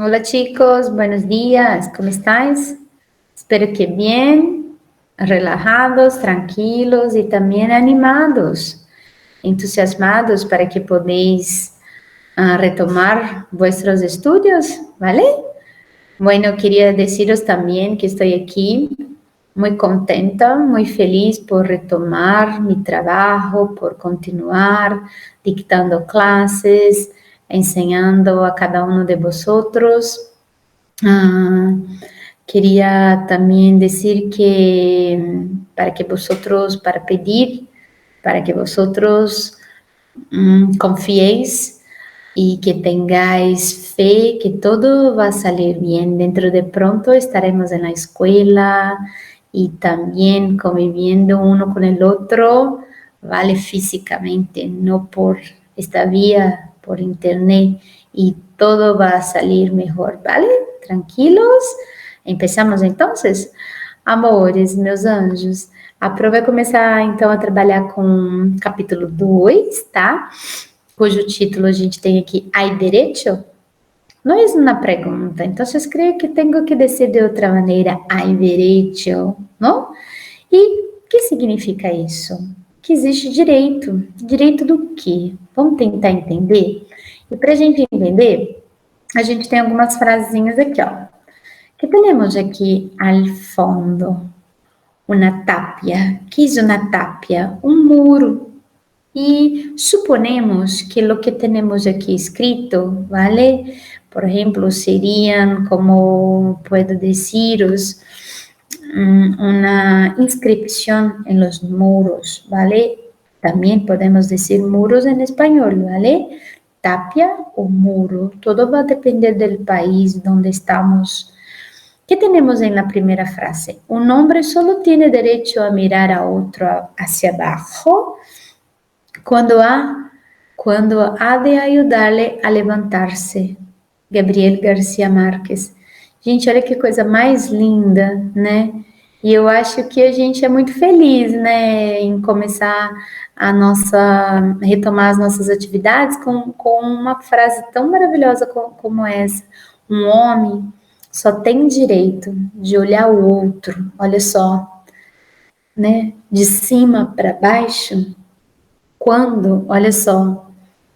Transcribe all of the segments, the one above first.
Hola chicos, buenos días, ¿cómo estáis? Espero que bien, relajados, tranquilos y también animados, entusiasmados para que podáis retomar vuestros estudios, ¿vale? Bueno, quería deciros también que estoy aquí muy contenta, muy feliz por retomar mi trabajo, por continuar dictando clases, enseñando a cada uno de vosotros. Ah, quería también decir que para pedir, para que vosotros confiéis y que tengáis fe que todo va a salir bien. Dentro de pronto estaremos en la escuela y también conviviendo uno con el otro, vale, físicamente, no por esta vía, por internet, y todo va a salir mejor, ¿vale? Tranquilos. Empezamos entonces? Amores, meus anjos, a prova vai começar então a trabalhar com capítulo 2, tá? Cujo título a gente tem aqui, ¿hay derecho? No es una pregunta, entonces creo que tengo que decir de outra maneira, ¿hay derecho? ¿No? E o que significa isso? Que existe direito. Direito do quê? Vamos tentar entender? E para a gente entender, a gente tem algumas frasezinhas aqui, ó. Que temos aqui al fondo? Una tapia. Que é uma tapia? Um muro. Y suponemos que lo que tenemos aquí escrito, ¿vale? Por ejemplo, serían, como puedo deciros, una inscripción en los muros, ¿vale? También podemos decir muros en español, ¿vale? Tapia o muro, todo va a depender del país donde estamos. ¿Qué tenemos en la primera frase? Un hombre solo tiene derecho a mirar a otro hacia abajo quando há de ajudá-le a levantar-se. Gabriel Garcia Marques. Gente, olha que coisa mais linda, né? E eu acho que a gente é muito feliz, né, em começar retomar as nossas atividades com uma frase tão maravilhosa como essa. Um homem só tem direito de olhar o outro, olha só, né, de cima para baixo, quando, olha só,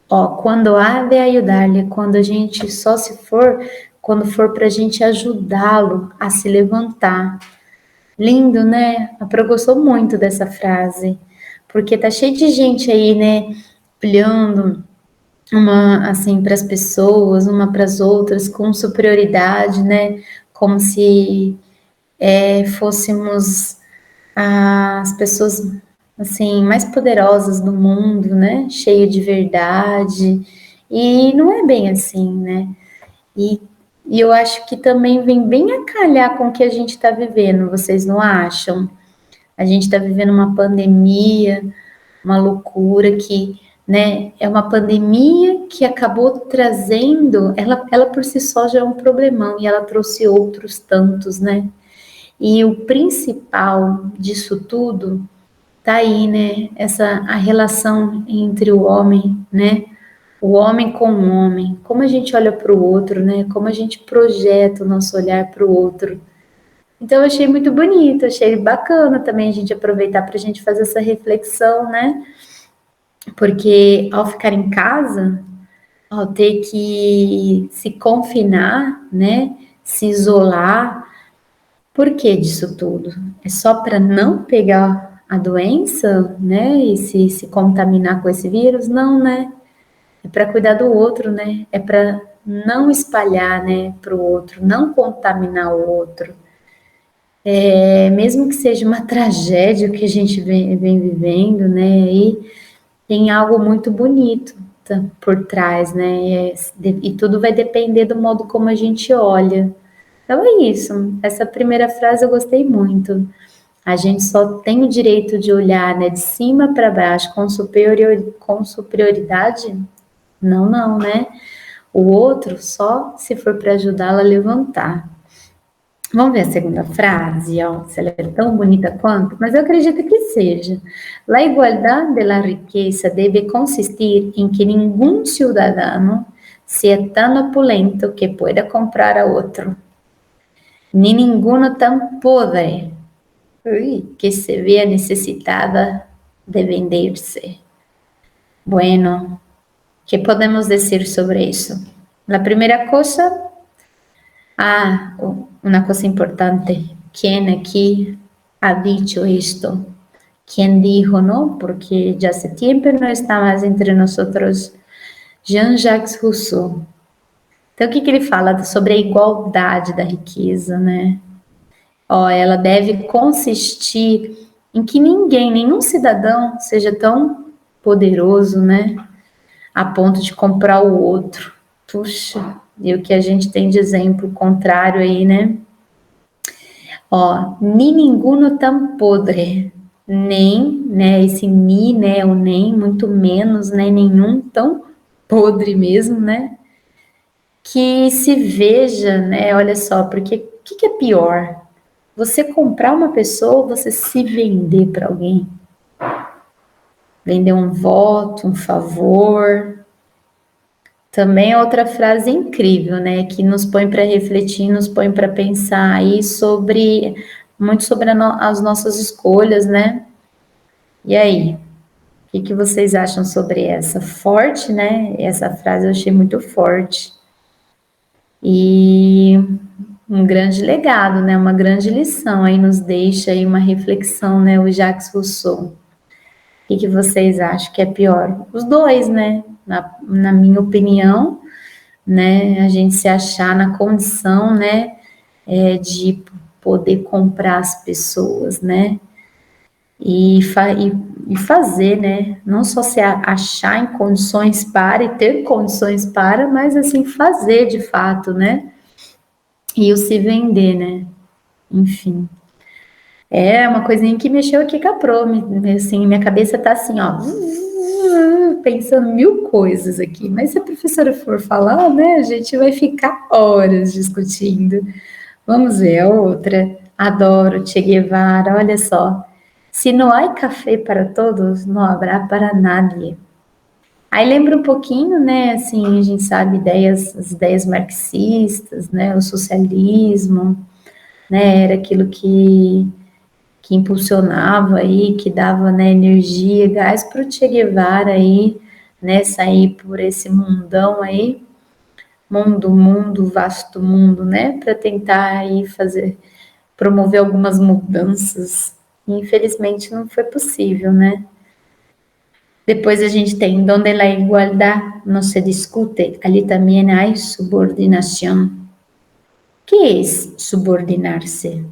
ó, quando há de ajudar-lhe, quando a gente só se for, quando for para a gente ajudá-lo a se levantar. Lindo, né? Eu gostou muito dessa frase, porque tá cheio de gente aí, né, olhando uma assim para as pessoas, uma para as outras com superioridade, né? Como se fôssemos as pessoas assim mais poderosas do mundo, né? Cheio de verdade. E não é bem assim, né? E, e eu acho que também vem bem a calhar com o que a gente está vivendo, vocês não acham? A gente está vivendo uma pandemia, uma loucura que, né, é uma pandemia que acabou trazendo, ela por si só já é um problemão e ela trouxe outros tantos, né? E o principal disso tudo tá aí, né? A relação entre o homem, né? O homem com o homem, como a gente olha para o outro, né? Como a gente projeta o nosso olhar para o outro. Então eu achei muito bonito, achei bacana também a gente aproveitar para a gente fazer essa reflexão, né? Porque ao ficar em casa, ao ter que se confinar, né? Se isolar, por que disso tudo? É só para não pegar a doença, né? E se contaminar com esse vírus? Não, né? É para cuidar do outro, né? É para não espalhar, né, para o outro, não contaminar o outro. Mesmo que seja uma tragédia que a gente vem vivendo, né? E tem algo muito bonito por trás, né? E tudo vai depender do modo como a gente olha. Então é isso. Essa primeira frase eu gostei muito. A gente só tem o direito de olhar, né, de cima para baixo com superioridade? Não, não, né? O outro só se for para ajudá-la a levantar. Vamos ver a segunda frase, ó, se ela é tão bonita quanto, mas eu acredito que seja. La igualdad de la riqueza debe consistir em que ningún ciudadano se é tão opulento que pueda comprar a outro, ni ninguno tão podre que se vea necessitada de vender-se. Bueno, ¿qué podemos decir sobre eso? La primera cosa, una cosa importante, ¿quién aquí ha dicho esto? ¿Quién dijo, no? Porque ya hace tiempo no está mais entre nosotros Jean-Jacques Rousseau. Então, o que ele fala sobre a igualdade da riqueza, né? Ela deve consistir em que ninguém, nenhum cidadão seja tão poderoso, né? A ponto de comprar o outro. Puxa, e o que a gente tem de exemplo contrário aí, né? Ni ninguno tão podre, nem, né, esse ni, né, o nem, muito menos, né, nenhum tão podre mesmo, né, que se veja, né, olha só, porque o que é pior? Você comprar uma pessoa ou você se vender para alguém? Vender um voto, um favor. Também é outra frase incrível, né, que nos põe para refletir, nos põe para pensar aí muito sobre as nossas escolhas, né? E aí, o que vocês acham sobre essa? Forte, né? Essa frase eu achei muito forte. E um grande legado, né? Uma grande lição aí nos deixa aí uma reflexão, né? O Jacques Rousseau. O que vocês acham que é pior? Os dois, né? Na minha opinião, né? A gente se achar na condição, né? De poder comprar as pessoas, né? E fazer, né? Não só se achar em condições para e ter condições para, mas assim fazer de fato, né? E o se vender, né? Enfim. É uma coisinha que mexeu aqui com a Pro, assim, minha cabeça tá assim, ó, pensando mil coisas aqui, mas se a professora for falar, né, a gente vai ficar horas discutindo. Vamos ver a outra. Adoro Che Guevara, olha só. Se não há café para todos, não haverá para nadie. Aí lembra um pouquinho, né, assim, a gente sabe as ideias marxistas, né, o socialismo, né, era aquilo que impulsionava aí, que dava, né, energia, gás para o Che Guevara aí, né, sair por esse mundão aí, vasto mundo, né, para tentar aí promover algumas mudanças. Infelizmente não foi possível, né? Depois a gente tem donde a igualdade não se discute, ali também há subordinação. Que é subordinar-se?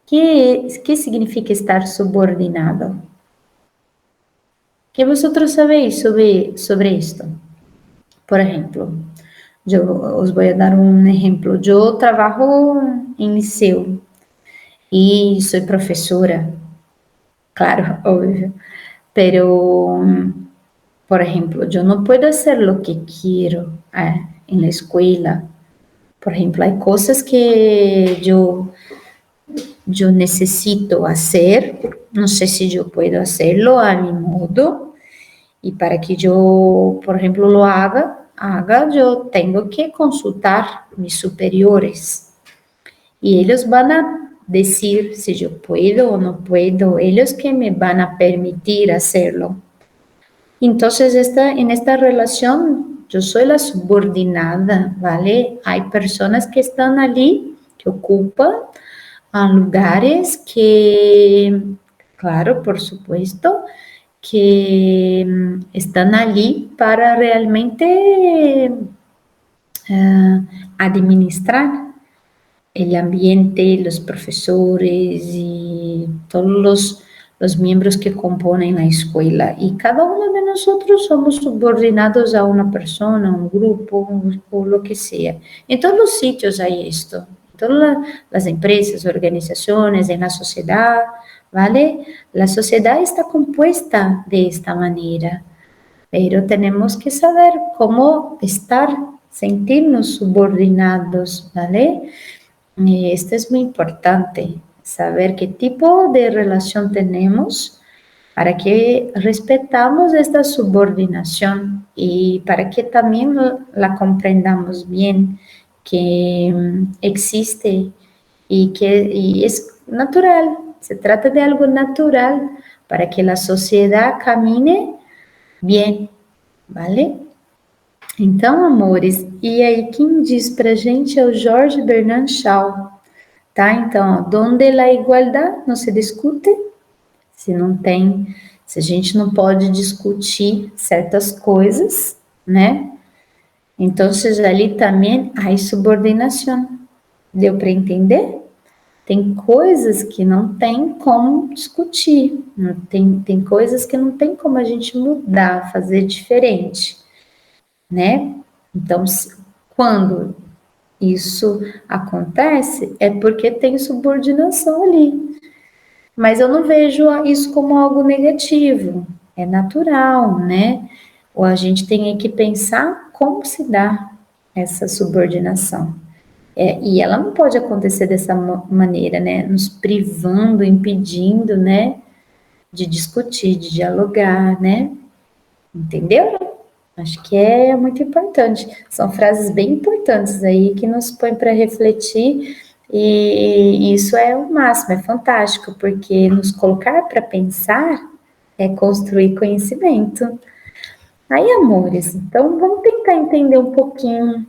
Que significa estar subordinado? ¿Qué vosotros sabéis sobre esto? Por ejemplo, yo os voy a dar un ejemplo. Yo trabajo en liceo y soy profesora, claro, obvio, pero, por ejemplo, yo no puedo hacer lo que quiero en la escuela. Por ejemplo, hay cosas que yo necesito hacer, no sé si yo puedo hacerlo a mi modo, y para que yo, por ejemplo, lo haga, yo tengo que consultar mis superiores, y ellos van a decir si yo puedo o no puedo, ellos que me van a permitir hacerlo. Entonces, en esta relación, yo soy la subordinada, ¿vale? Hay personas que están allí, que ocupan lugares que, claro, por supuesto, que están allí para realmente administrar el ambiente, los profesores y todos los miembros que componen la escuela. Y cada uno de nosotros somos subordinados a una persona, a un grupo o lo que sea. En todos los sitios hay esto. Todas las empresas, organizaciones, en la sociedad, ¿vale? La sociedad está compuesta de esta manera, pero tenemos que saber cómo sentirnos subordinados, ¿vale? Esto es muy importante, saber qué tipo de relación tenemos para que respetamos esta subordinación y para que también la comprendamos bien, que existe y es natural, se trata de algo natural para que la sociedad camine bien, ¿vale? Então, amores, e aí quem diz pra gente é o Jorge Bernard Shaw, tá? Então, ó, donde la igualdad não se discute, se não tem, se a gente não pode discutir certas coisas, né? Então, ali também há subordinação. Deu para entender? Tem coisas que não tem como discutir, tem coisas que não tem como a gente mudar, fazer diferente, né? Então, quando isso acontece, é porque tem subordinação ali. Mas eu não vejo isso como algo negativo, é natural, né? Ou a gente tem que pensar como se dá essa subordinação. E ela não pode acontecer dessa maneira, né? Nos privando, impedindo, né? De discutir, de dialogar, né? Entendeu? Acho que é muito importante. São frases bem importantes aí que nos põem para refletir e isso é o máximo, é fantástico, porque nos colocar para pensar é construir conhecimento. Aí, amores, então vamos tentar entender um pouquinho,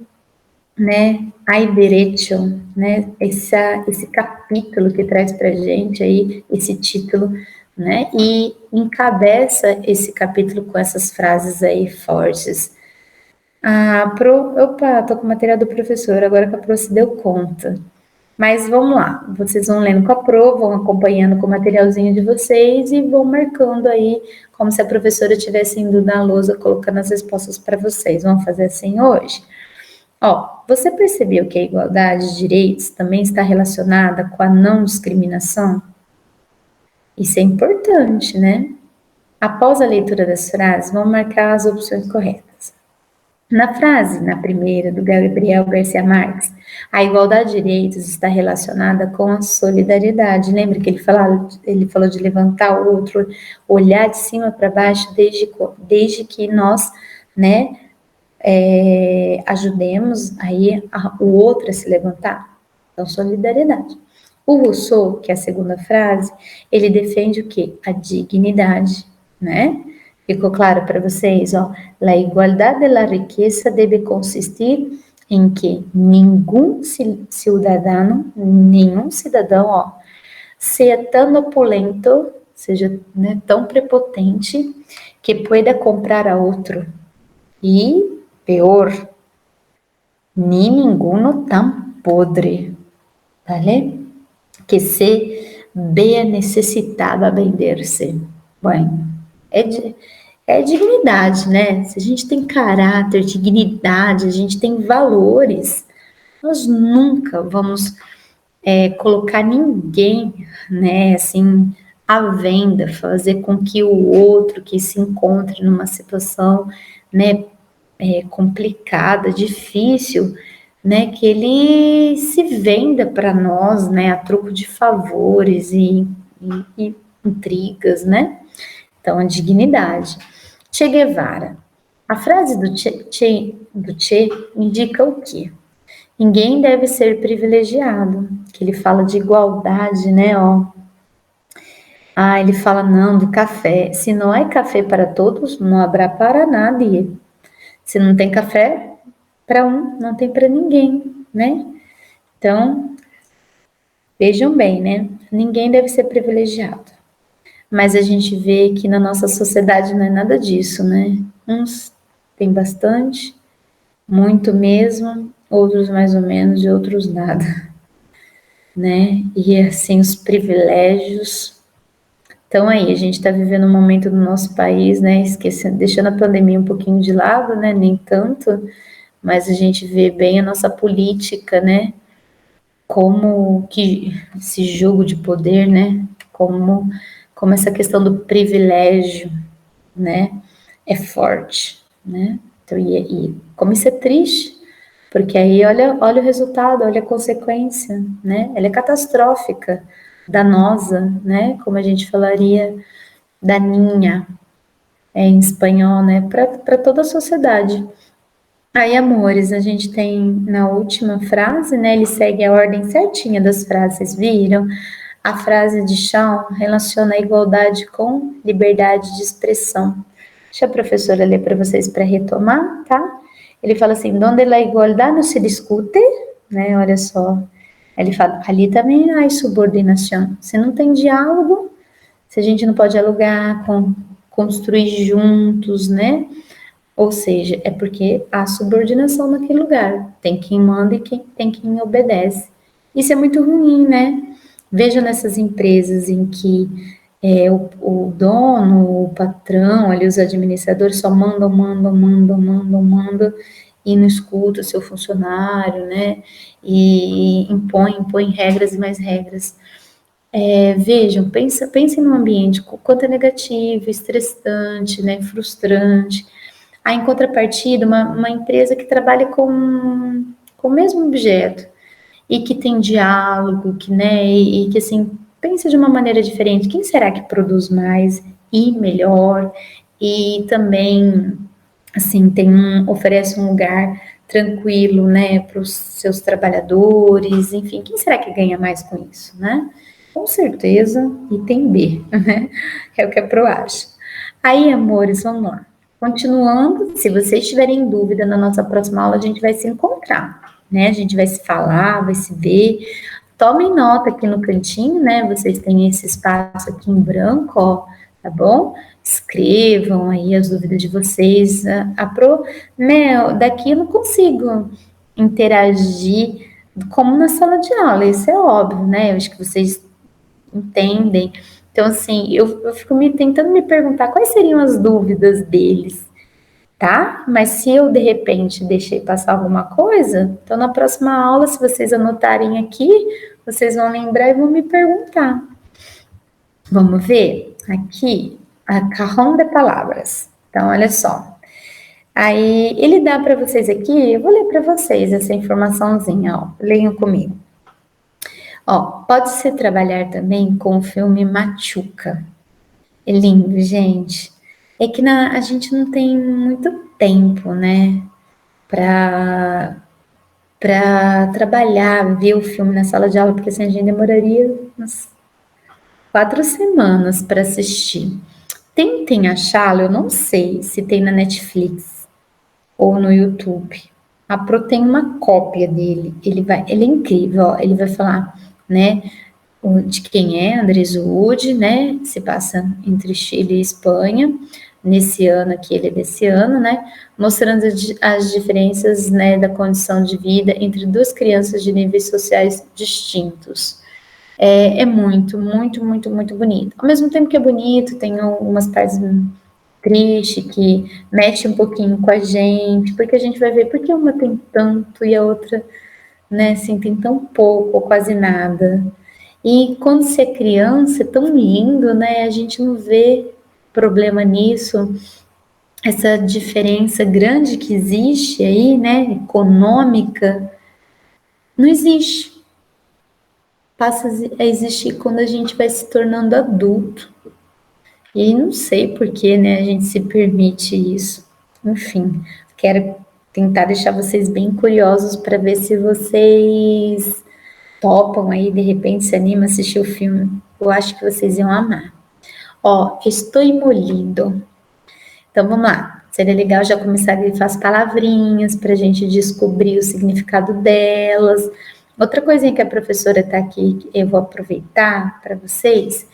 né, ai direito, né, esse capítulo que traz para gente aí, esse título, né, e encabeça esse capítulo com essas frases aí fortes. Opa, tô com o material do professor, agora que a Pro se deu conta. Mas vamos lá, vocês vão lendo com a Pro, vão acompanhando com o materialzinho de vocês e vão marcando aí, como se a professora estivesse indo na lousa colocando as respostas para vocês. Vamos fazer assim hoje? Ó, você percebeu que a igualdade de direitos também está relacionada com a não discriminação? Isso é importante, né? Após a leitura das frases, vamos marcar as opções corretas. Na frase, na primeira, do Gabriel Garcia Marques, a igualdade de direitos está relacionada com a solidariedade. Lembra que ele falou de levantar o outro, olhar de cima para baixo, desde que nós, né, ajudemos aí o outro a se levantar. Então, solidariedade. O Rousseau, que é a segunda frase, ele defende o quê? A dignidade, né? Ficou claro para vocês, ó? La igualdad de la riqueza debe consistir em que nenhum cidadão, ó, seja tão opulento, seja, né, tão prepotente, que pueda comprar a outro. E, pior, ni ninguno tan podre, ¿vale? Que se vea necessitado a vender-se. Bueno, é dignidade, né? Se a gente tem caráter, dignidade, a gente tem valores, nós nunca vamos colocar ninguém, né, assim, à venda, fazer com que o outro que se encontre numa situação, né, complicada, difícil, né, que ele se venda para nós, né, a troco de favores e intrigas, né? Então, a dignidade. Che Guevara. A frase do Che indica o quê? Ninguém deve ser privilegiado, que ele fala de igualdade, né, ó. Ele fala, não, do café. Se não há café para todos, não haverá para nadie. Se não tem café para um, não tem para ninguém, né? Então, vejam bem, né? Ninguém deve ser privilegiado. Mas a gente vê que na nossa sociedade não é nada disso, né? Uns têm bastante, muito mesmo, outros mais ou menos e outros nada, né? E assim, os privilégios. Então aí, a gente está vivendo um momento no nosso país, né? Esquecendo, deixando a pandemia um pouquinho de lado, né? Nem tanto, mas a gente vê bem a nossa política, né? Como que esse jogo de poder, né? Como essa questão do privilégio, né? É forte, né? Então, e como isso é triste, porque aí olha o resultado, olha a consequência, né? Ela é catastrófica, danosa, né? Como a gente falaria, daninha, em espanhol, né, para toda a sociedade. Aí, amores, a gente tem na última frase, né, ele segue a ordem certinha das frases, vocês viram? A frase de Shaw relaciona a igualdade com liberdade de expressão. Deixa a professora ler para vocês para retomar, tá? Ele fala assim, donde la igualdad no se discute, né, olha só. Ele fala, ali também há subordinação. Se não tem diálogo, se a gente não pode alugar, construir juntos, né? Ou seja, é porque há subordinação naquele lugar. Tem quem manda e tem quem obedece. Isso é muito ruim, né? Veja nessas empresas em que o dono, o patrão, ali os administradores só mandam e não escuta o seu funcionário, né? E impõe regras e mais regras. Vejam, pensem num ambiente quanto é negativo, estressante, né, frustrante. Aí, em contrapartida, uma empresa que trabalha com o mesmo objeto e que tem diálogo, que, né, e que, assim, pensa de uma maneira diferente. Quem será que produz mais e melhor? E também, assim, oferece um lugar tranquilo, né, para os seus trabalhadores, enfim, quem será que ganha mais com isso, né? Com certeza, item B, né? É o que a Pro acha. Aí, amores, vamos lá. Continuando, se vocês tiverem dúvida, na nossa próxima aula a gente vai se encontrar, né? A gente vai se falar, vai se ver. Tomem nota aqui no cantinho, né? Vocês têm esse espaço aqui em branco, ó, tá bom? Escrevam aí as dúvidas de vocês. Né, daqui eu não consigo interagir como na sala de aula, isso é óbvio, né? Eu acho que vocês entendem. Então, assim, eu fico tentando me perguntar quais seriam as dúvidas deles, tá? Mas se eu, de repente, deixei passar alguma coisa, então na próxima aula, se vocês anotarem aqui, vocês vão lembrar e vão me perguntar. Vamos ver aqui, a cajón de palavras. Então, olha só. Aí, ele dá para vocês aqui, eu vou ler para vocês essa informaçãozinha, ó. Leiam comigo. Ó, pode-se trabalhar também com o filme Machuca. É lindo, gente. É que a gente não tem muito tempo, né, para trabalhar, ver o filme na sala de aula, porque assim, a gente demoraria umas 4 semanas para assistir. Tentem achá-lo, eu não sei se tem na Netflix ou no YouTube. A Pro tem uma cópia dele, ele é incrível, ó, ele vai falar, né, de quem é Andrés Wood, né, se passa entre Chile e Espanha, nesse ano aqui, ele é desse ano, né, mostrando as diferenças, né, da condição de vida entre duas crianças de níveis sociais distintos. É muito, muito, muito, muito bonito. Ao mesmo tempo que é bonito, tem algumas partes tristes que mexe um pouquinho com a gente, porque a gente vai ver porque uma tem tanto e a outra, né, assim, tem tão pouco ou quase nada. E quando você é criança, é tão lindo, né? A gente não vê problema nisso. Essa diferença grande que existe aí, né, econômica, não existe. Passa a existir quando a gente vai se tornando adulto. E não sei por que, né, a gente se permite isso. Enfim, quero tentar deixar vocês bem curiosos para ver se vocês topam aí, de repente se animam a assistir o filme. Eu acho que vocês iam amar. Ó, estou molido. Então vamos lá. Seria legal já começar a grifar as palavrinhas para a gente descobrir o significado delas. Outra coisinha que a professora está aqui, que eu vou aproveitar para vocês.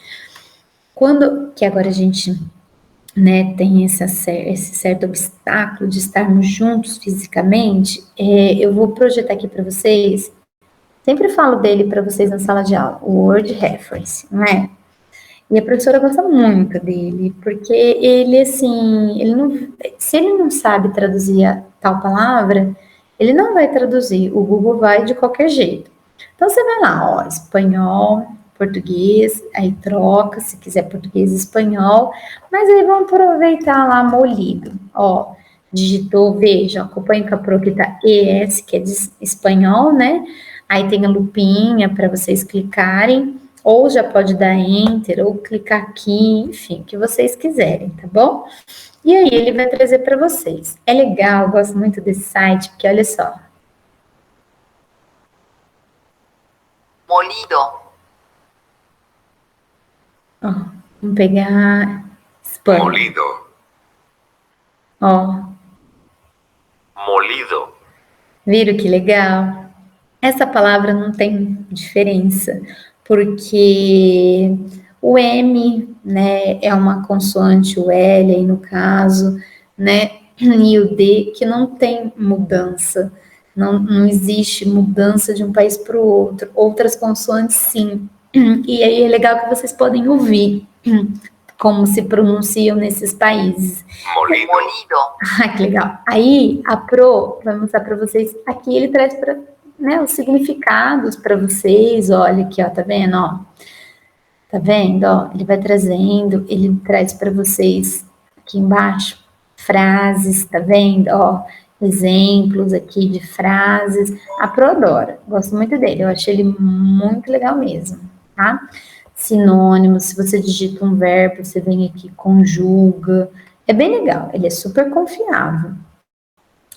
Que agora a gente, né, tem esse certo obstáculo de estarmos juntos fisicamente, eu vou projetar aqui para vocês. Sempre falo dele para vocês na sala de aula, o Word Reference, não é? E a professora gosta muito dele, porque ele, assim, se ele não sabe traduzir a tal palavra, ele não vai traduzir, o Google vai de qualquer jeito. Então, você vai lá, ó, espanhol, português, aí troca, se quiser português e espanhol, mas aí vamos aproveitar lá, molido, ó, digitou, veja, acompanha com a Pro que tá ES, que é de espanhol, né? Aí tem a lupinha para vocês clicarem, ou já pode dar Enter, ou clicar aqui, enfim, o que vocês quiserem, tá bom? E aí ele vai trazer para vocês. É legal, eu gosto muito desse site, porque olha só. Molido. Ó, vamos pegar Espanha. Molido. Ó, Molido. viram que legal? Essa palavra não tem diferença, porque o M, né, é uma consoante, o L aí no caso, né, e o D que não tem mudança, não existe mudança de um país para o outro, outras consoantes sim, e aí é legal que vocês podem ouvir como se pronunciam nesses países. Molido. Molido. Ah, que legal. Aí a Pro vai mostrar para vocês, aqui ele traz para, né, os significados para vocês, olha aqui, ó, tá vendo, ó? Tá vendo, ó? Ele vai trazendo, ele traz para vocês aqui embaixo frases, tá vendo, ó? Exemplos aqui de frases. A Pro adora, gosto muito dele, eu achei ele muito legal mesmo, tá? Sinônimos, se você digita um verbo, você vem aqui, conjuga, é bem legal, ele é super confiável.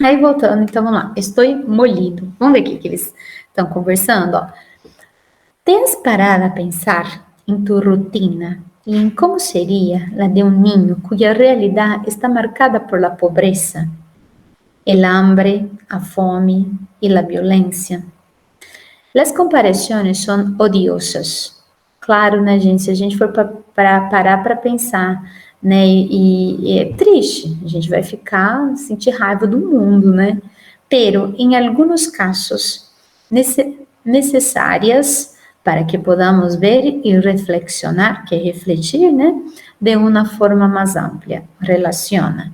Aí voltando, então vamos lá. Estou molido. Vamos ver o que eles estão conversando, ó. Tens parado a pensar em tu rutina e em como seria la de un niño cuya realidad está marcada por la pobreza, el hambre, a fome y la violencia? Las comparações são odiosas. Claro, né, gente? Se a gente for parar para pensar, né? E é triste, a gente vai ficar, sentir raiva do mundo, né? Pero, em alguns casos, necessárias para que podamos ver e reflexionar, que é refletir, né? De uma forma mais ampla. Relaciona.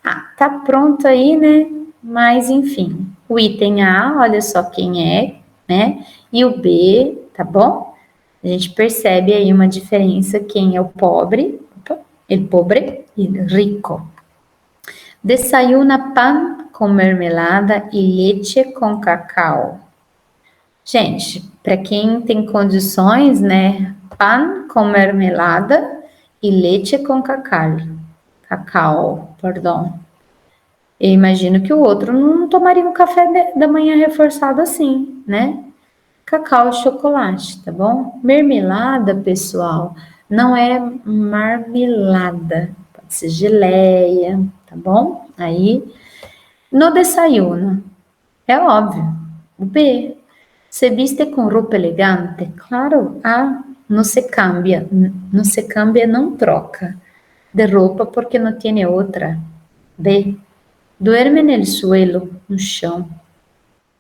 Ah, tá pronto aí, né? Mas, enfim, o item A, olha só quem é, né? E o B, tá bom? A gente percebe aí uma diferença, quem é o pobre, el pobre e rico. Desayuna pan com mermelada e leite com cacau. Gente, para quem tem condições, né? Pan com mermelada e leite com cacau. Cacau, perdão. Eu imagino que o outro não tomaria um café da manhã reforçado assim, né? Cacau e chocolate, tá bom? Mermelada, pessoal, não é marmelada, pode ser geleia, tá bom? Aí, no desayuno, é óbvio, o B. Se viste com roupa elegante? Claro, A. Não se cambia, não troca de roupa porque não tem outra. B. Duerme no suelo, no chão.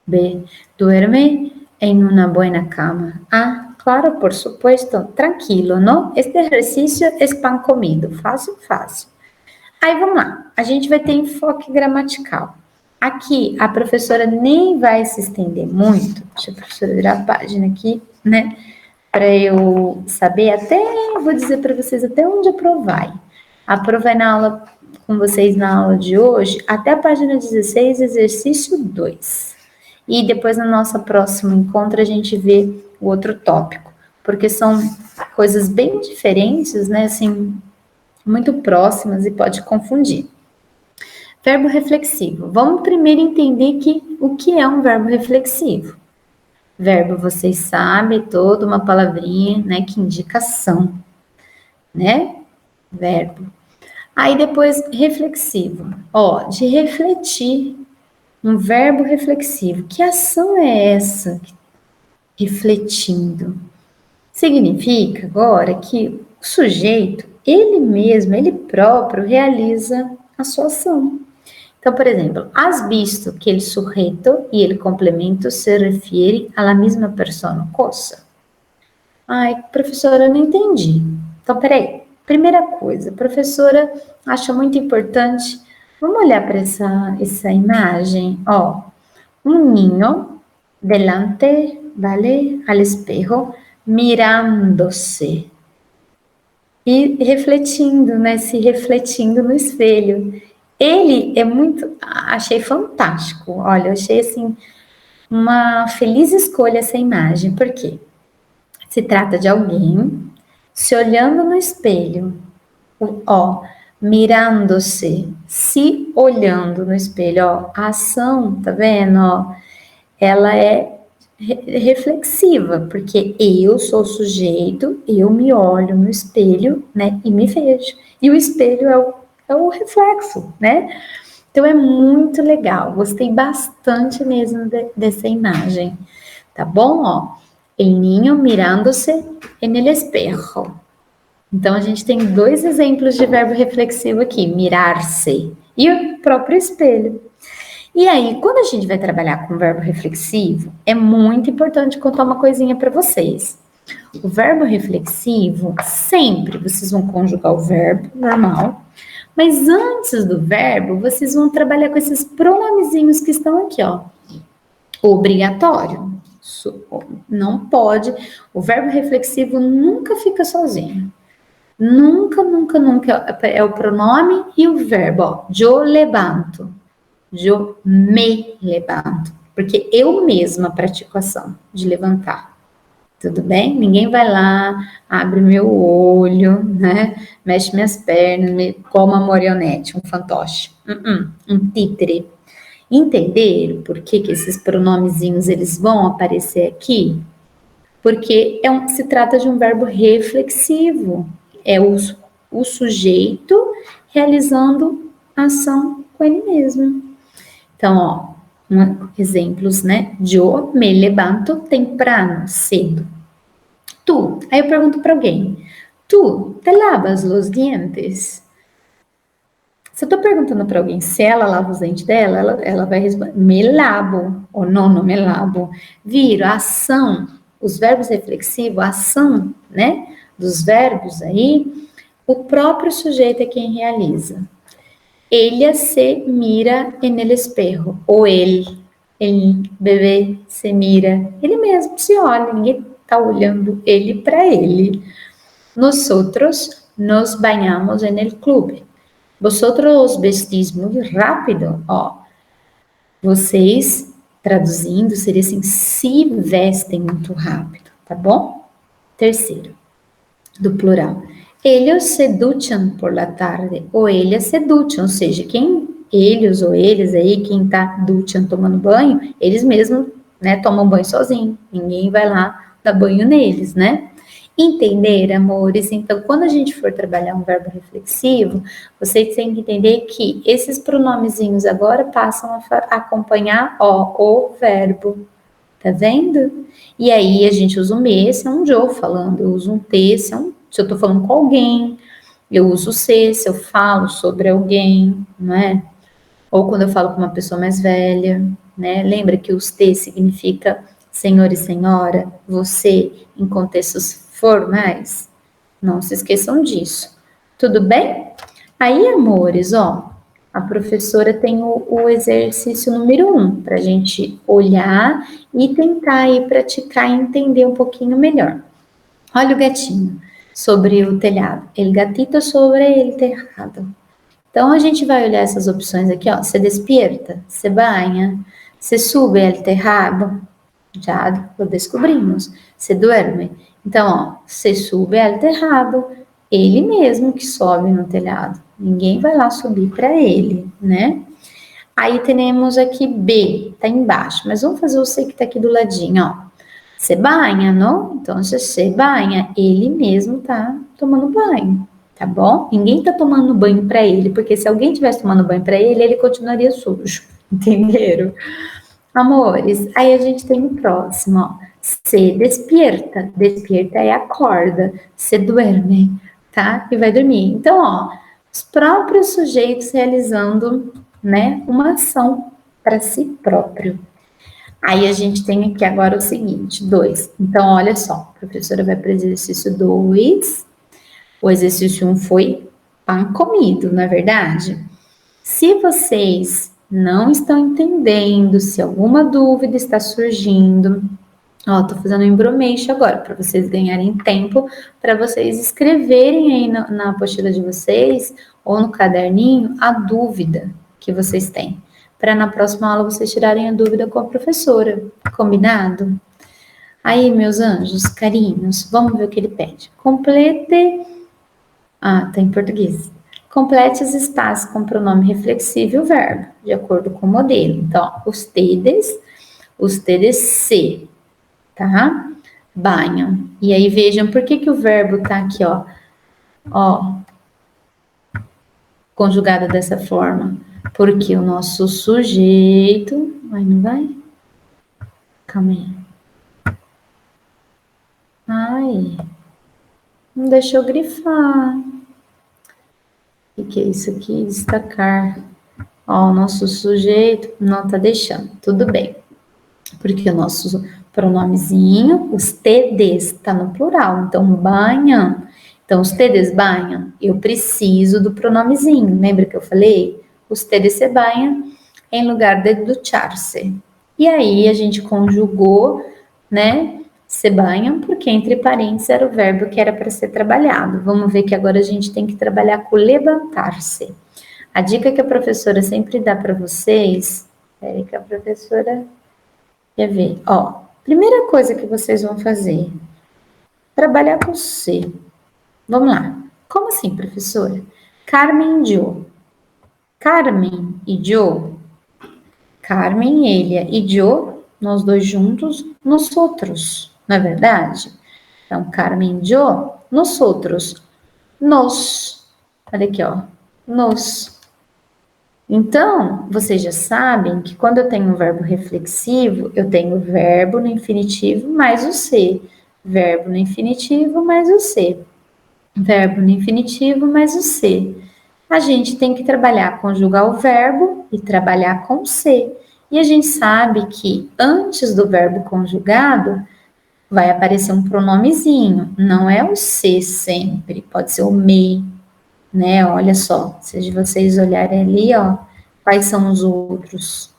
B. Duerme en una buena cama. Ah, claro, por supuesto. Tranquilo, não? Este exercício é pan comido. Fácil, fácil. Aí, vamos lá. A gente vai ter enfoque gramatical. Aqui, a professora nem vai se estender muito. Deixa a professora virar a página aqui, né? Para eu saber até, vou dizer para vocês até onde a Pro vai. A Pro vai na aula com vocês na aula de hoje, até a página 16, exercício 2. E depois no nosso próximo encontro a gente vê o outro tópico, porque são coisas bem diferentes, né, assim, muito próximas e pode confundir. Verbo reflexivo. Vamos primeiro entender o que é um verbo reflexivo. Verbo, vocês sabem, toda uma palavrinha, né, que indica ação, né? Verbo. Aí depois, reflexivo. Ó, de refletir. Um verbo reflexivo. Que ação é essa? Refletindo. Significa agora que o sujeito, ele mesmo, ele próprio, realiza a sua ação. Então, por exemplo, has visto que el sujeto e el complemento se refiere a la misma persona, cosa. Ai, professora, eu não entendi. Então, peraí. Primeira coisa, a professora acha muito importante. Vamos olhar para essa imagem, ó. Un niño delante, vale, al espejo, mirándose. E refletindo, né? Se refletindo no espelho. Ele é muito, achei fantástico. Olha, eu achei assim uma feliz escolha essa imagem. Por quê? Se trata de alguém se olhando no espelho, ó, mirando-se, se olhando no espelho, ó, a ação, tá vendo, ó, ela é reflexiva, porque eu sou o sujeito, eu me olho no espelho, né, e me vejo, e o espelho é o reflexo, né, então é muito legal, gostei bastante mesmo dessa imagem, tá bom, ó, el niño mirándose en el espejo. Então, a gente tem 2 exemplos de verbo reflexivo aqui, mirar-se e o próprio espelho. E aí, quando a gente vai trabalhar com verbo reflexivo, é muito importante contar uma coisinha para vocês. O verbo reflexivo, sempre vocês vão conjugar o verbo normal, mas antes do verbo, vocês vão trabalhar com esses pronomezinhos que estão aqui, ó. Obrigatório. Não pode. O verbo reflexivo nunca fica sozinho. Nunca, nunca, nunca é o pronome e o verbo, ó. Eu levanto. Eu me levanto. Porque eu mesma pratico a ação de levantar. Tudo bem? Ninguém vai lá, abre meu olho, né? Mexe minhas pernas, como uma marionete, um fantoche. Um títere. Entenderam por que esses pronomezinhos eles vão aparecer aqui? Porque se trata de um verbo reflexivo. É o sujeito realizando a ação com ele mesmo. Então, ó, exemplos, né? Eu me levanto temprano, cedo. Tu, aí eu pergunto para alguém, tu te lavas os dientes? Se eu tô perguntando para alguém se ela lava os dentes dela, ela vai responder, me lavo, ou não me lavo. Viro, a ação, os verbos reflexivos, a ação, né, dos verbos aí, o próprio sujeito é quem realiza. Ella se mira en el espejo, ou ele, bebê se mira, ele mesmo se olha, ninguém tá olhando ele para ele. Nosotros nos bañamos en el club. Vosotros vestís muito rápido, ó. Vocês, traduzindo, seria assim, se vestem muito rápido, tá bom? Terceiro, do plural. Eles se duchan por la tarde, ou eles se duchan, ou seja, eles ou eles aí, quem tá duchan, tomando banho, eles mesmos, né, tomam banho sozinho. Ninguém vai lá dar banho neles, né? Entender, amores? Então, quando a gente for trabalhar um verbo reflexivo, vocês têm que entender que esses pronomezinhos agora passam a acompanhar, ó, o verbo. Tá vendo? E aí a gente usa o me, esse é um eu falando, eu uso um te, se eu tô falando com alguém, eu uso o se eu falo sobre alguém, não é? Ou quando eu falo com uma pessoa mais velha, né? Lembra que os te significa senhor e senhora, você, em contextos formais? Não se esqueçam disso. Tudo bem? Aí, amores, ó, a professora tem o exercício número 1, para a gente olhar e tentar aí praticar e entender um pouquinho melhor. Olha o gatinho sobre o telhado. El gatito sobre el tejado. Então, a gente vai olhar essas opções aqui, ó. Se despierta, se banha, se sube al tejado. Já lo descobrimos. Se duerme. Então, ó, se sube al tejado, ele mesmo que sobe no telhado. Ninguém vai lá subir para ele, né? Aí temos aqui B, tá embaixo. Mas vamos fazer o C que tá aqui do ladinho, ó. Se banha, não? Então, se banha, ele mesmo tá tomando banho, tá bom? Ninguém tá tomando banho para ele, porque se alguém tivesse tomando banho para ele, ele continuaria sujo, entenderam? Amores, aí a gente tem o próximo, ó. Se despierta. Despierta é acorda. Se duerme, tá? E vai dormir. Então, ó, os próprios sujeitos realizando, né, uma ação para si próprio. Aí a gente tem aqui agora o seguinte, 2. Então, olha só, a professora vai para o exercício 2. O exercício 1 foi pão comido, não é verdade? Se vocês não estão entendendo, se alguma dúvida está surgindo, ó, tô fazendo um embromation agora, para vocês ganharem tempo, para vocês escreverem aí na apostila de vocês, ou no caderninho, a dúvida que vocês têm, para na próxima aula vocês tirarem a dúvida com a professora, combinado? Aí, meus anjos, carinhos, vamos ver o que ele pede. Complete. Ah, tá em português. Complete os espaços com pronome reflexivo e o verbo, de acordo com o modelo. Então, ustedes se, tá? Banham. E aí, vejam por que o verbo tá aqui, ó, conjugado dessa forma. Porque o nosso sujeito. Vai, não vai? Calma aí. Ai, não deixou grifar. O que é isso aqui? Destacar. Ó, o nosso sujeito não tá deixando. Tudo bem. Porque o nosso pronomezinho, os TDs, tá no plural. Então, banham. Então, os TDs banham. Eu preciso do pronomezinho. Lembra que eu falei? Os TDs se banham em lugar de duchar-se. E aí, a gente conjugou, né? Se banham, porque entre parênteses era o verbo que era para ser trabalhado. Vamos ver que agora a gente tem que trabalhar com levantar-se. A dica que a professora sempre dá para vocês, é que a professora quer ver, ó, primeira coisa que vocês vão fazer, trabalhar com C. Vamos lá. Como assim, professora? Carmen e Joe. Carmen e Joe. Carmen, Elia e Joe, nós dois juntos, nós outros, não é verdade? Então, Carmen e Joe, nós outros. Nos. Olha aqui, ó. Nos. Então, vocês já sabem que quando eu tenho um verbo reflexivo, eu tenho o verbo no infinitivo mais o ser. Verbo no infinitivo mais o ser. Verbo no infinitivo mais o ser. A gente tem que trabalhar, conjugar o verbo e trabalhar com o ser. E a gente sabe que antes do verbo conjugado vai aparecer um pronomezinho. Não é o ser sempre, pode ser o me, né? Olha só, se vocês olharem ali, ó, quais são os outros?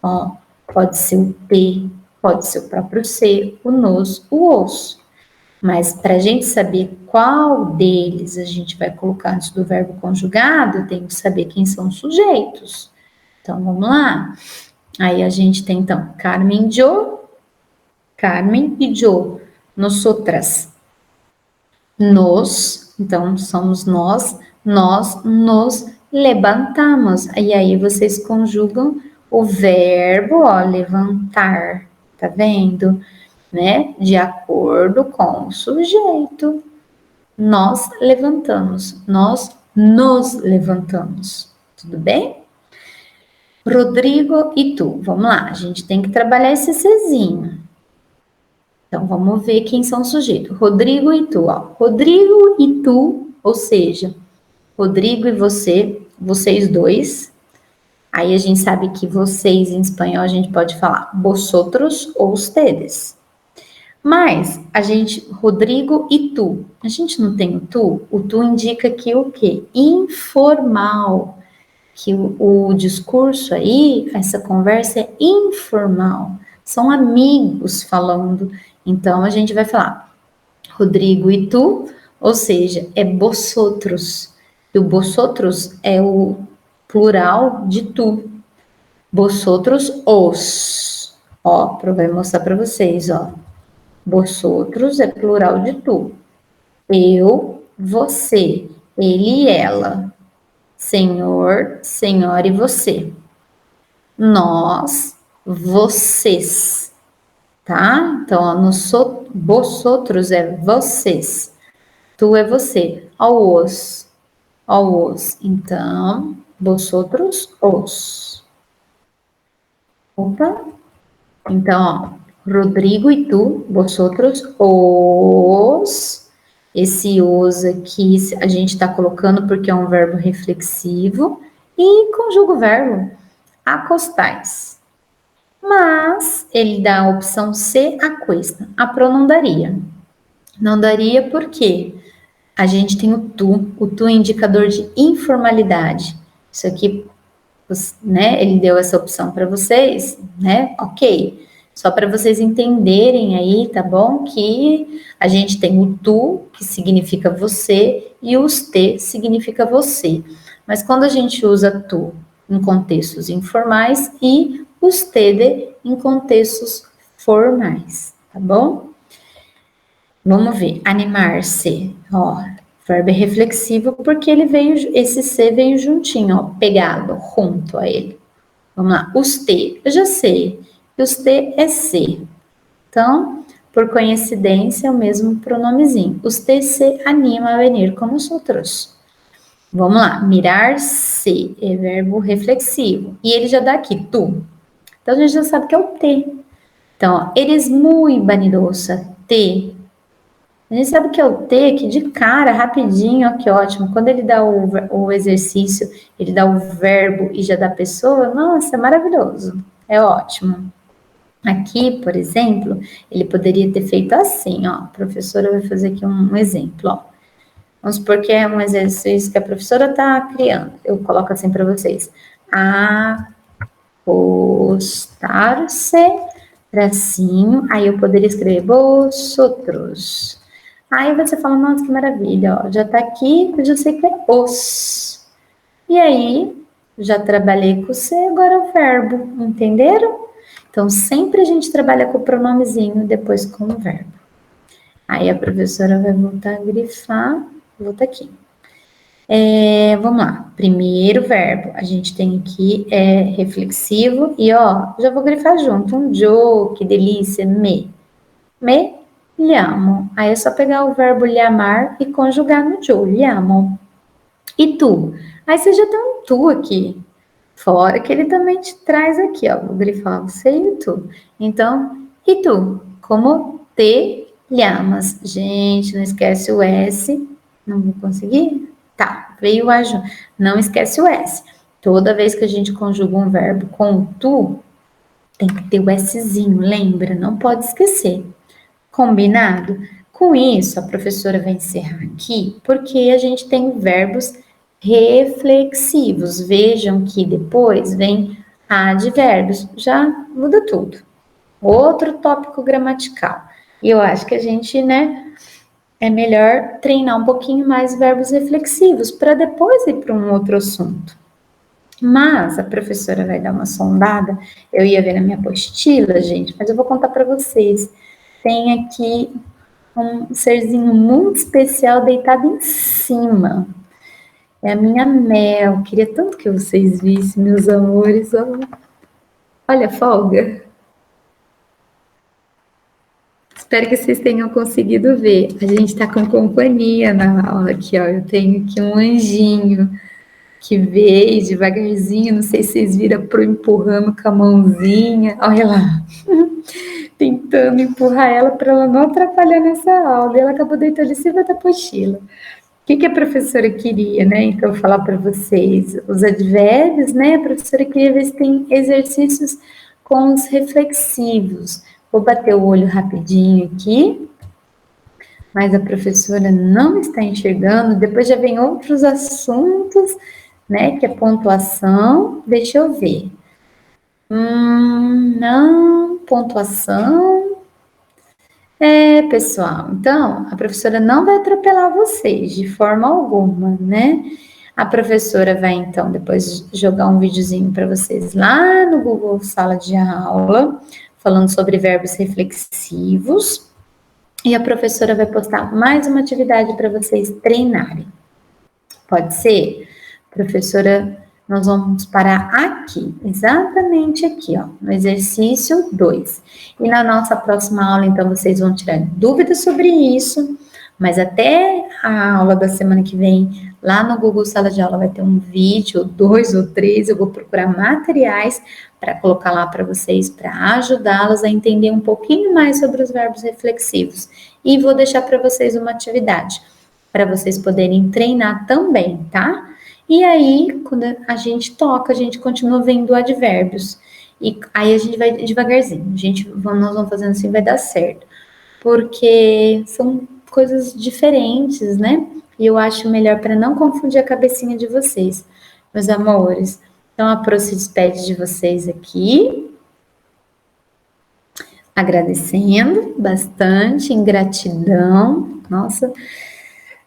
Ó, pode ser o P, pode ser o próprio C, o nos, o os. Mas para a gente saber qual deles a gente vai colocar antes do verbo conjugado, tem que saber quem são os sujeitos. Então, vamos lá. Aí a gente tem, então, Carmen e Joe, nosotras. Nos, então, somos nós nos levantamos. E aí vocês conjugam o verbo, ó, levantar, tá vendo? Né? De acordo com o sujeito. Nós levantamos, nós nos levantamos. Tudo bem? Rodrigo e tu. Vamos lá, a gente tem que trabalhar esse Czinho. Então, vamos ver quem são os sujeitos. Rodrigo e tu, ó. Rodrigo e tu, ou seja, Rodrigo e você, vocês dois. Aí a gente sabe que vocês em espanhol a gente pode falar vosotros ou ustedes. Mas a gente, Rodrigo e tu, a gente não tem o tu indica que o quê? Informal, que o discurso aí, essa conversa é informal, são amigos falando, então a gente vai falar Rodrigo e tu, ou seja, é vosotros, e o vosotros é o plural de tu, vosotros os, ó, vai mostrar para vocês, ó, vosotros é plural de tu. Eu, você, ele e ela. Senhor, senhora e você. Nós, vocês. Tá? Então, ó, vosotros é vocês. Tu é você. Ao os. Ao os. Então, vosotros, os. Opa. Então, ó. Rodrigo e tu, vosotros, os. Esse os aqui a gente está colocando porque é um verbo reflexivo e conjuga o verbo acostais. Mas ele dá a opção C, aquesta. A pro não daria. Não daria porque a gente tem o tu é indicador de informalidade. Isso aqui, né, ele deu essa opção para vocês, né? Ok. Só para vocês entenderem aí, tá bom? Que a gente tem o tu, que significa você, e os te significa você. Mas quando a gente usa tu em contextos informais e os tede em contextos formais, tá bom? Vamos ver, animar-se, ó, verbo reflexivo porque ele veio, esse se veio juntinho, ó, pegado, junto a ele. Vamos lá, usted, eu já sei, usted é se. Então, por coincidência, é o mesmo pronomezinho. Usted se anima a venir com nós outros. Vamos lá, mirar-se é verbo reflexivo. E ele já dá aqui, tu. Então, a gente já sabe que é o te. Então, ó, eres muy vanidosa, te. A gente sabe que é o te, que de cara, rapidinho, ó, que ótimo. Quando ele dá o exercício, ele dá o verbo e já dá a pessoa, nossa, é maravilhoso. É ótimo. Aqui, por exemplo, ele poderia ter feito assim, ó. A professora vai fazer aqui um exemplo, ó. Vamos supor que é um exercício que a professora está criando. Eu coloco assim para vocês. Acostar-se, tracinho. Aí eu poderia escrever vosotros. Aí você fala, nossa, que maravilha, ó. Já tá aqui, eu já sei que é os. E aí, já trabalhei com o se, agora é o verbo, entenderam? Então, sempre a gente trabalha com o pronomezinho, depois com o verbo. Aí a professora vai voltar a grifar, volta aqui. Vamos lá, primeiro verbo, a gente tem aqui reflexivo e ó, já vou grifar junto, um Joe, que delícia, me lhe amo. Aí é só pegar o verbo lhe amar e conjugar no Joe, lhe amo. E tu? Aí você já tem um tu aqui, fora que ele também te traz aqui, ó, vou grifar você e tu. Então, e tu? Como te llamas? Gente, não esquece o S, não vou conseguir? Tá, veio o aju. Não esquece o S. Toda vez que a gente conjuga um verbo com tu, tem que ter o Szinho, lembra? Não pode esquecer. Combinado? Com isso, a professora vai encerrar aqui, porque a gente tem verbos reflexivos. Vejam que depois vem advérbios, já muda tudo. Outro tópico gramatical. E eu acho que a gente, né, é melhor treinar um pouquinho mais verbos reflexivos para depois ir para um outro assunto. Mas a professora vai dar uma sondada. Eu ia ver na minha apostila, gente, mas eu vou contar para vocês. Tem aqui um serzinho muito especial deitado em cima. É a minha Mel. Queria tanto que vocês vissem, meus amores. Olha a folga. Espero que vocês tenham conseguido ver. A gente tá com companhia na aula aqui, ó. Eu tenho aqui um anjinho que veio devagarzinho. Não sei se vocês viram pro empurrando com a mãozinha. Olha lá. Tentando empurrar ela para ela não atrapalhar nessa aula. E ela acabou deitando em cima da apostila. O que a professora queria, né? Então, falar para vocês os advérbios, né? A professora queria ver se tem exercícios com os reflexivos. Vou bater o olho rapidinho aqui, mas a professora não está enxergando. Depois já vem outros assuntos, né? Que é pontuação. Deixa eu ver. Não, pontuação. Pessoal, então a professora não vai atropelar vocês de forma alguma, né? A professora vai então depois jogar um videozinho para vocês lá no Google Sala de Aula, falando sobre verbos reflexivos, e a professora vai postar mais uma atividade para vocês treinarem. Pode ser? Professora, nós vamos parar aqui, exatamente aqui, ó, no exercício 2. E na nossa próxima aula, então, vocês vão tirar dúvidas sobre isso, mas até a aula da semana que vem, lá no Google Sala de Aula vai ter um vídeo, 2 ou 3, eu vou procurar materiais para colocar lá para vocês, para ajudá-los a entender um pouquinho mais sobre os verbos reflexivos. E vou deixar para vocês uma atividade, para vocês poderem treinar também, tá? E aí, quando a gente toca, a gente continua vendo advérbios. E aí a gente vai devagarzinho. Nós vamos fazendo assim, vai dar certo. Porque são coisas diferentes, né? E eu acho melhor para não confundir a cabecinha de vocês, meus amores. Então, a Pro se despede de vocês aqui. Agradecendo bastante, em gratidão. Nossa,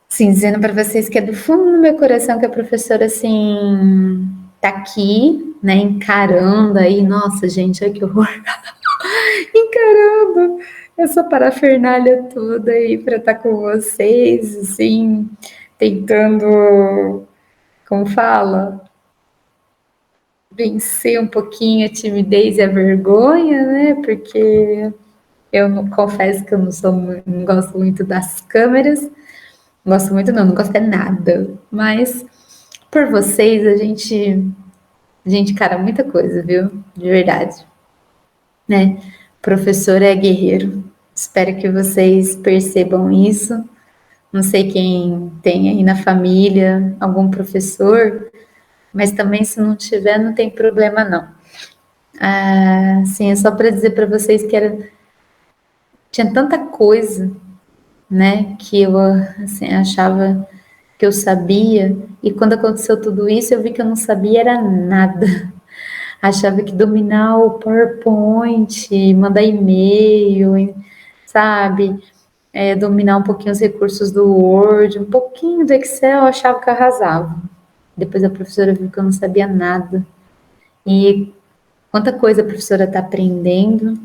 sim, dizendo para vocês que é do fundo do meu coração que a professora, assim, tá aqui, né, encarando aí, nossa, gente, olha que horror, encarando essa parafernália toda aí para estar com vocês, assim, tentando, como fala, vencer um pouquinho a timidez e a vergonha, né? Porque eu não, confesso que eu não gosto muito das câmeras, não gosto muito não gosto é nada, mas por vocês a gente encara muita coisa, viu? De verdade, né? Professor é guerreiro. Espero que vocês percebam isso. Não sei quem tem aí na família algum professor, mas também se não tiver, não tem problema não. Sim, é só para dizer para vocês que tinha tanta coisa, né, que eu assim, achava que eu sabia, e quando aconteceu tudo isso, eu vi que eu não sabia era nada. Achava que dominar o PowerPoint, mandar e-mail, sabe, dominar um pouquinho os recursos do Word, um pouquinho do Excel, eu achava que eu arrasava. Depois a professora viu que eu não sabia nada. E quanta coisa a professora está aprendendo,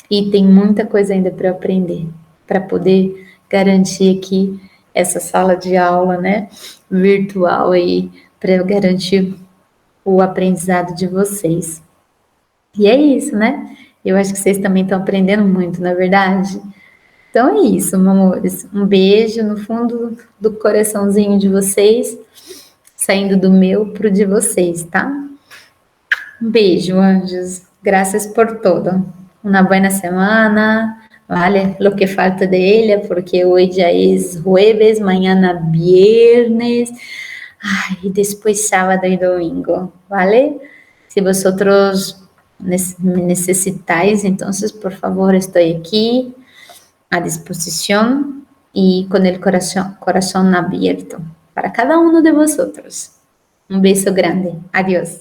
e tem muita coisa ainda para aprender, para poder garantir aqui essa sala de aula, né, virtual aí, para garantir o aprendizado de vocês. E é isso, né? Eu acho que vocês também estão aprendendo muito, na verdade. Então é isso, meus amores. Um beijo no fundo do coraçãozinho de vocês, saindo do meu pro de vocês, tá? Un beijo, anjos. Gracias por todo. Una buena semana, ¿vale? Lo que falta de ella, porque hoy ya es jueves, mañana viernes, ay, y después sábado y domingo, ¿vale? Si vosotros me necesitáis, entonces, por favor, estoy aquí a disposición y con el corazón abierto para cada uno de vosotros. Un beso grande. Adiós.